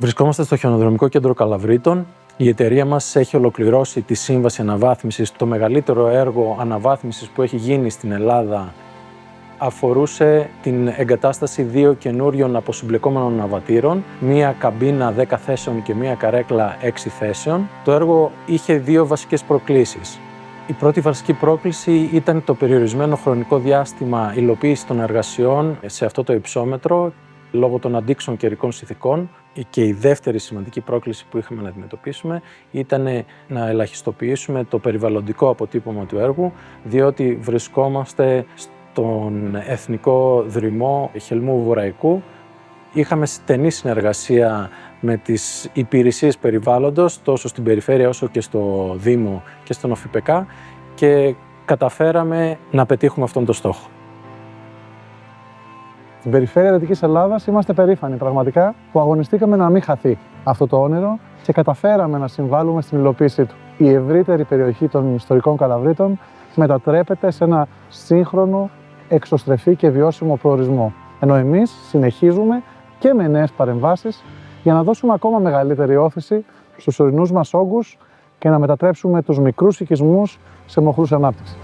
Βρισκόμαστε στο Χιονοδρομικό Κέντρο Καλαβρίτων. Η εταιρεία μας έχει ολοκληρώσει τη σύμβαση αναβάθμισης. Το μεγαλύτερο έργο αναβάθμισης που έχει γίνει στην Ελλάδα αφορούσε την εγκατάσταση 2 καινούριων αποσυμπλεκόμενων αναβατήρων, μία καμπίνα 10 θέσεων και μία καρέκλα 6 θέσεων. Το έργο είχε 2 βασικές προκλήσεις. Η πρώτη βασική πρόκληση ήταν το περιορισμένο χρονικό διάστημα υλοποίησης των εργασιών σε αυτό το υψόμετρο λόγω των αντίξων καιρικών συνθηκών. Και η δεύτερη σημαντική πρόκληση που είχαμε να αντιμετωπίσουμε ήταν να ελαχιστοποιήσουμε το περιβαλλοντικό αποτύπωμα του έργου, διότι βρισκόμαστε στον εθνικό δρυμό Χελμού Βορραϊκού. Είχαμε στενή συνεργασία με τις υπηρεσίες περιβάλλοντος, τόσο στην περιφέρεια όσο και στο Δήμο και στον ΟΦΙΠΕΚΑ, και καταφέραμε να πετύχουμε αυτόν τον στόχο. Στην περιφέρεια Δυτικής Ελλάδας είμαστε περήφανοι πραγματικά που αγωνιστήκαμε να μην χαθεί αυτό το όνειρο και καταφέραμε να συμβάλλουμε στην υλοποίησή του. Η ευρύτερη περιοχή των ιστορικών Καλαβρίτων μετατρέπεται σε ένα σύγχρονο, εξωστρεφή και βιώσιμο προορισμό. Ενώ εμείς συνεχίζουμε και με νέες παρεμβάσεις για να δώσουμε ακόμα μεγαλύτερη όθηση στους ορεινούς μας όγκους και να μετατρέψουμε τους μικρούς οικισμούς σε μοχλούς ανάπτυξης.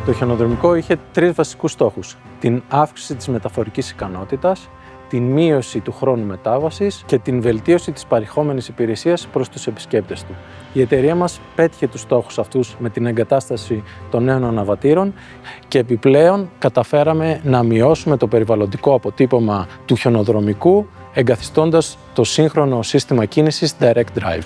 Το χιονοδρομικό είχε 3 βασικούς στόχους: την αύξηση της μεταφορικής ικανότητας, την μείωση του χρόνου μετάβασης και την βελτίωση της παρεχόμενης υπηρεσίας προς τους επισκέπτες του. Η εταιρεία μας πέτυχε τους στόχους αυτούς με την εγκατάσταση των νέων αναβατήρων και επιπλέον καταφέραμε να μειώσουμε το περιβαλλοντικό αποτύπωμα του χιονοδρομικού, εγκαθιστώντας το σύγχρονο σύστημα κίνησης Direct Drive.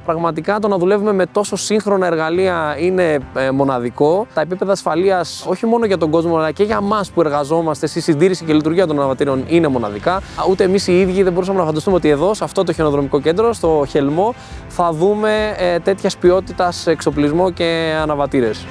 Πραγματικά το να δουλεύουμε με τόσο σύγχρονα εργαλεία είναι μοναδικό. Τα επίπεδα ασφαλείας, όχι μόνο για τον κόσμο, αλλά και για εμάς που εργαζόμαστε στη συντήρηση και λειτουργία των αναβατήρων, είναι μοναδικά. Ούτε εμείς οι ίδιοι δεν μπορούσαμε να φανταστούμε ότι εδώ, σε αυτό το χιονοδρομικό κέντρο, στο Χελμό, θα δούμε τέτοιας ποιότητας εξοπλισμό και αναβατήρες.